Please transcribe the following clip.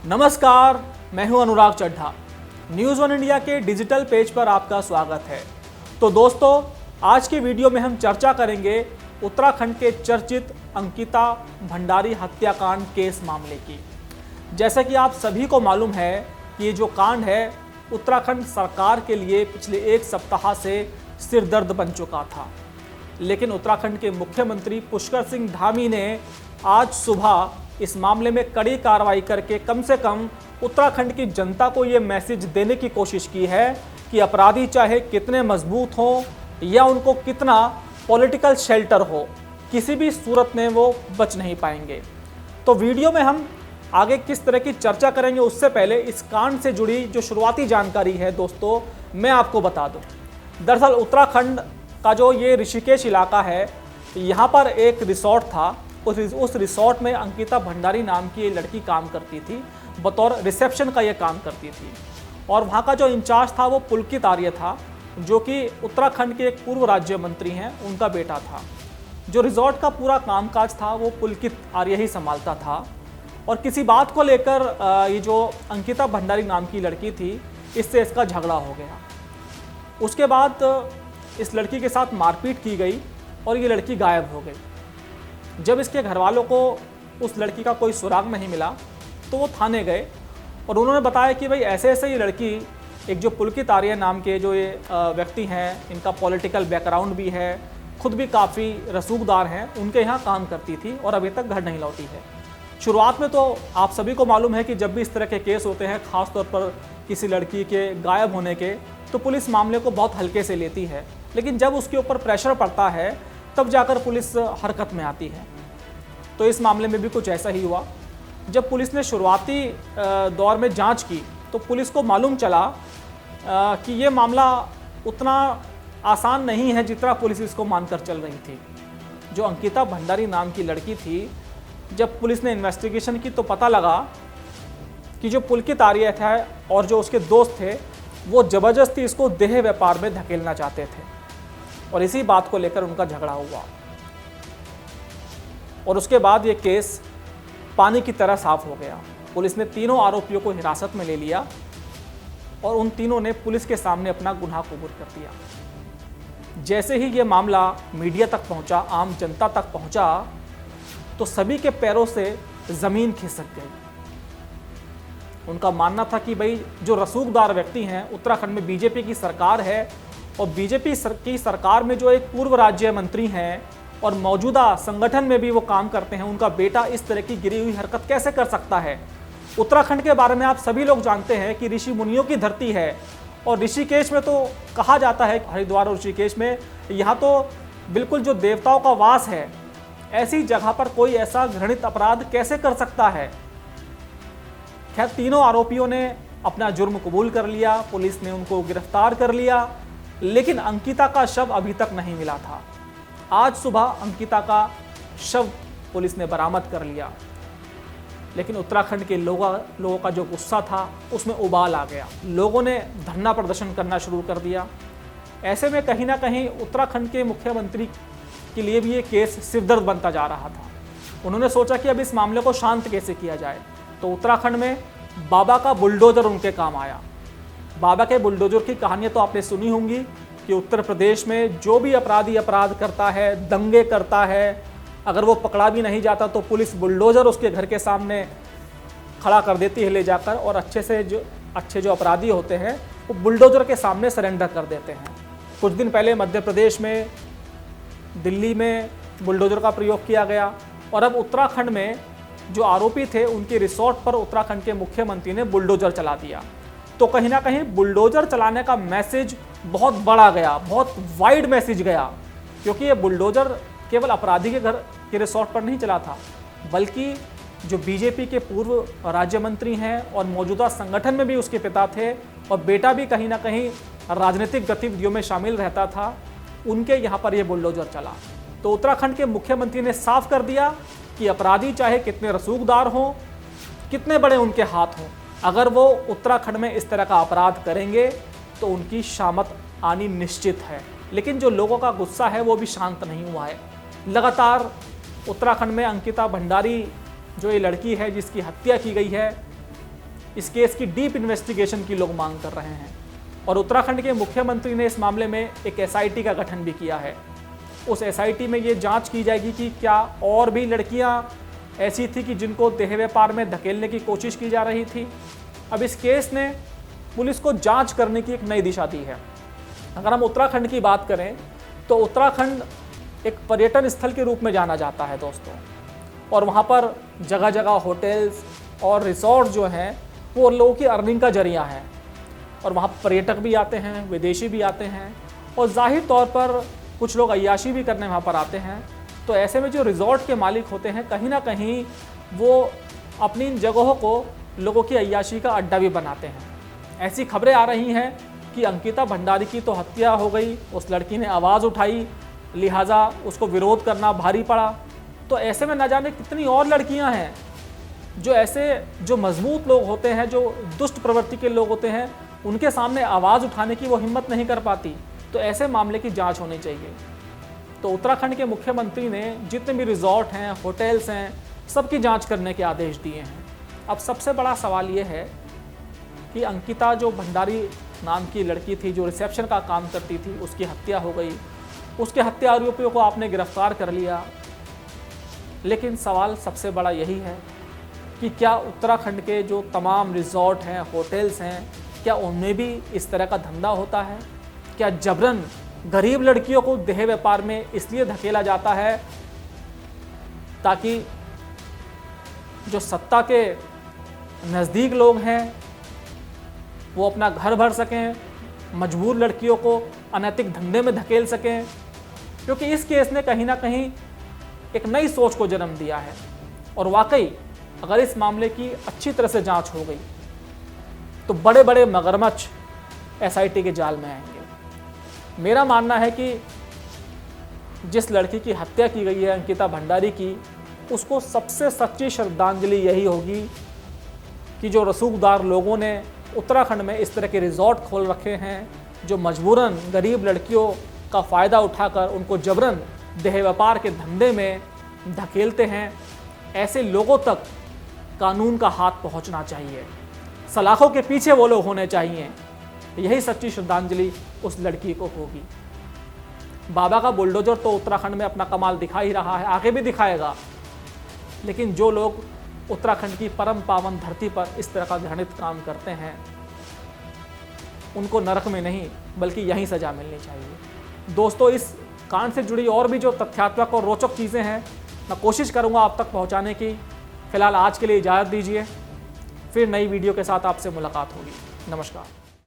नमस्कार, मैं हूं अनुराग चड्ढा। न्यूज़ वन इंडिया के डिजिटल पेज पर आपका स्वागत है। तो दोस्तों, आज के वीडियो में हम चर्चा करेंगे उत्तराखंड के चर्चित अंकिता भंडारी हत्याकांड केस मामले की। जैसा कि आप सभी को मालूम है कि ये जो कांड है उत्तराखंड सरकार के लिए पिछले एक सप्ताह से सिरदर्द बन चुका था, लेकिन उत्तराखंड के मुख्यमंत्री पुष्कर सिंह धामी ने आज सुबह इस मामले में कड़ी कार्रवाई करके कम से कम उत्तराखंड की जनता को ये मैसेज देने की कोशिश की है कि अपराधी चाहे कितने मजबूत हों या उनको कितना पॉलिटिकल शेल्टर हो, किसी भी सूरत में वो बच नहीं पाएंगे। तो वीडियो में हम आगे किस तरह की चर्चा करेंगे उससे पहले इस कांड से जुड़ी जो शुरुआती जानकारी है दोस्तों, मैं आपको बता दूं। दरअसल उत्तराखंड का जो ये ऋषिकेश इलाका है, यहाँ पर एक रिसोर्ट था। उस रिसोर्ट में अंकिता भंडारी नाम की ये लड़की काम करती थी, बतौर रिसेप्शन का ये काम करती थी। और वहाँ का जो इंचार्ज था वो पुलकित आर्य था, जो कि उत्तराखंड के एक पूर्व राज्य मंत्री हैं, उनका बेटा था। जो रिसोर्ट का पूरा कामकाज था वो पुलकित आर्य ही संभालता था। और किसी बात को लेकर ये जो अंकिता भंडारी नाम की लड़की थी, इससे इसका झगड़ा हो गया। उसके बाद इस लड़की के साथ मारपीट की गई और ये लड़की गायब हो गई। जब इसके घर वालों को उस लड़की का कोई सुराग नहीं मिला तो वो थाने गए और उन्होंने बताया कि भाई ऐसे ऐसे ये लड़की, एक जो पुलकित आर्य नाम के जो ये व्यक्ति हैं, इनका पॉलिटिकल बैकग्राउंड भी है, खुद भी काफ़ी रसूखदार हैं, उनके यहाँ काम करती थी और अभी तक घर नहीं लौटी है। शुरुआत में तो आप सभी को मालूम है कि जब भी इस तरह के केस होते हैं, ख़ास तौर पर किसी लड़की के गायब होने के, तो पुलिस मामले को बहुत हल्के से लेती है। लेकिन जब उसके ऊपर प्रेशर पड़ता है तब जाकर पुलिस हरकत में आती है। तो इस मामले में भी कुछ ऐसा ही हुआ। जब पुलिस ने शुरुआती दौर में जांच की तो पुलिस को मालूम चला कि ये मामला उतना आसान नहीं है जितना पुलिस इसको मानकर चल रही थी। जो अंकिता भंडारी नाम की लड़की थी, जब पुलिस ने इन्वेस्टिगेशन की तो पता लगा कि जो पुलकित आर्य था और जो उसके दोस्त थे, वो ज़बरदस्ती इसको देह व्यापार में धकेलना चाहते थे और इसी बात को लेकर उनका झगड़ा हुआ। और उसके बाद ये केस पानी की तरह साफ हो गया। पुलिस ने तीनों आरोपियों को हिरासत में ले लिया और उन तीनों ने पुलिस के सामने अपना गुनाह कबूल कर दिया। जैसे ही ये मामला मीडिया तक पहुंचा, आम जनता तक पहुंचा, तो सभी के पैरों से ज़मीन खिसक गई। उनका मानना था कि भाई जो रसूखदार व्यक्ति हैं, उत्तराखंड में बीजेपी की सरकार है और बीजेपी की सरकार में जो एक पूर्व राज्य मंत्री हैं और मौजूदा संगठन में भी वो काम करते हैं, उनका बेटा इस तरह की गिरी हुई हरकत कैसे कर सकता है। उत्तराखंड के बारे में आप सभी लोग जानते हैं कि ऋषि मुनियों की धरती है और ऋषिकेश में तो कहा जाता है, हरिद्वार और ऋषिकेश में, यहाँ तो बिल्कुल जो देवताओं का वास है। ऐसी जगह पर कोई ऐसा घृणित अपराध कैसे कर सकता है। खैर, तीनों आरोपियों ने अपना जुर्म कबूल कर लिया, पुलिस ने उनको गिरफ्तार कर लिया, लेकिन अंकिता का शव अभी तक नहीं मिला था। आज सुबह अंकिता का शव पुलिस ने बरामद कर लिया, लेकिन उत्तराखंड के लोगों का जो गुस्सा था उसमें उबाल आ गया। लोगों ने धरना प्रदर्शन करना शुरू कर दिया। ऐसे में कहीं ना कहीं उत्तराखंड के मुख्यमंत्री के लिए भी ये केस सिरदर्द बनता जा रहा था। उन्होंने सोचा कि अब इस मामले को शांत कैसे किया जाए। तो उत्तराखंड में बाबा का बुलडोजर उनके काम आया। बाबा के बुलडोजर की कहानियाँ तो आपने सुनी होंगी कि उत्तर प्रदेश में जो भी अपराधी अपराध करता है, दंगे करता है, अगर वो पकड़ा भी नहीं जाता तो पुलिस बुलडोजर उसके घर के सामने खड़ा कर देती है ले जाकर, और अच्छे जो अपराधी होते हैं वो बुलडोजर के सामने सरेंडर कर देते हैं। कुछ दिन पहले मध्य प्रदेश में, दिल्ली में बुलडोजर का प्रयोग किया गया और अब उत्तराखंड में जो आरोपी थे उनके रिसोर्ट पर उत्तराखंड के मुख्यमंत्री ने बुलडोजर चला दिया। तो कहीं ना कहीं बुलडोजर चलाने का मैसेज बहुत बड़ा गया, बहुत वाइड मैसेज गया, क्योंकि ये बुलडोजर केवल अपराधी के घर के रिसोर्ट पर नहीं चला था, बल्कि जो बीजेपी के पूर्व राज्य मंत्री हैं और मौजूदा संगठन में भी उसके पिता थे और बेटा भी कहीं ना कहीं राजनीतिक गतिविधियों में शामिल रहता था, उनके यहाँ पर यह बुलडोजर चला। तो उत्तराखंड के मुख्यमंत्री ने साफ कर दिया कि अपराधी चाहे कितने रसूखदार हों, कितने बड़े उनके हाथ हों, अगर वो उत्तराखंड में इस तरह का अपराध करेंगे तो उनकी शामत आनी निश्चित है। लेकिन जो लोगों का गुस्सा है वो भी शांत नहीं हुआ है। लगातार उत्तराखंड में अंकिता भंडारी जो ये लड़की है जिसकी हत्या की गई है, इस केस की डीप इन्वेस्टिगेशन की लोग मांग कर रहे हैं और उत्तराखंड के मुख्यमंत्री ने इस मामले में एक एसआईटी का गठन भी किया है। उस एसआईटी में ये जांच की जाएगी कि क्या और भी लड़कियां ऐसी थी कि जिनको देह व्यापार में धकेलने की कोशिश की जा रही थी। अब इस केस ने पुलिस को जांच करने की एक नई दिशा दी है। अगर हम उत्तराखंड की बात करें तो उत्तराखंड एक पर्यटन स्थल के रूप में जाना जाता है दोस्तों, और वहाँ पर जगह जगह होटल्स और रिसोर्ट जो हैं वो लोगों की अर्निंग का जरिया है, और वहाँ पर्यटक भी आते हैं, विदेशी भी आते हैं, और जाहिर तौर पर कुछ लोग अय्याशी भी करने वहाँ पर आते हैं। तो ऐसे में जो रिजॉर्ट के मालिक होते हैं कहीं ना कहीं वो अपनी इन जगहों को लोगों की अय्याशी का अड्डा भी बनाते हैं। ऐसी खबरें आ रही हैं कि अंकिता भंडारी की तो हत्या हो गई, उस लड़की ने आवाज़ उठाई, लिहाजा उसको विरोध करना भारी पड़ा। तो ऐसे में न जाने कितनी और लड़कियां हैं जो ऐसे जो मजबूत लोग होते हैं, जो दुष्ट प्रवृत्ति के लोग होते हैं, उनके सामने आवाज़ उठाने की वो हिम्मत नहीं कर पाती। तो ऐसे मामले की जांच होनी चाहिए। तो उत्तराखंड के मुख्यमंत्री ने जितने भी रिजॉर्ट हैं, होटल्स हैं, सबकी जांच करने के आदेश दिए हैं। अब सबसे बड़ा सवाल ये है कि अंकिता जो भंडारी नाम की लड़की थी, जो रिसेप्शन का काम करती थी, उसकी हत्या हो गई, उसके हत्या आरोपियों को आपने गिरफ्तार कर लिया, लेकिन सवाल सबसे बड़ा यही है कि क्या उत्तराखंड के जो तमाम रिजॉर्ट हैं, होटल्स हैं, क्या उनमें भी इस तरह का धंधा होता है? क्या जबरन गरीब लड़कियों को देह व्यापार में इसलिए धकेला जाता है ताकि जो सत्ता के नज़दीक लोग हैं वो अपना घर भर सकें, मजबूर लड़कियों को अनैतिक धंधे में धकेल सकें? क्योंकि इस केस ने कहीं ना कहीं एक नई सोच को जन्म दिया है, और वाकई अगर इस मामले की अच्छी तरह से जांच हो गई तो बड़े बड़े मगरमच्छ एसआईटी के जाल में आएंगे। मेरा मानना है कि जिस लड़की की हत्या की गई है, अंकिता भंडारी की, उसको सबसे सच्ची श्रद्धांजलि यही होगी कि जो रसूखदार लोगों ने उत्तराखंड में इस तरह के रिजॉर्ट खोल रखे हैं, जो मजबूरन गरीब लड़कियों का फ़ायदा उठाकर उनको जबरन देह व्यापार के धंधे में धकेलते हैं, ऐसे लोगों तक कानून का हाथ पहुंचना चाहिए। सलाखों के पीछे वो लोग होने चाहिए। यही सच्ची श्रद्धांजलि उस लड़की को होगी। बाबा का बुलडोजर तो उत्तराखंड में अपना कमाल दिखा ही रहा है, आगे भी दिखाएगा, लेकिन जो लोग उत्तराखंड की परम पावन धरती पर इस तरह का घृणित काम करते हैं उनको नरक में नहीं बल्कि यहीं सजा मिलनी चाहिए। दोस्तों, इस कांड से जुड़ी और भी जो तथ्यात्मक और रोचक चीज़ें हैं मैं कोशिश करूंगा आप तक पहुंचाने की। फिलहाल आज के लिए इजाज़त दीजिए, फिर नई वीडियो के साथ आपसे मुलाकात होगी। नमस्कार।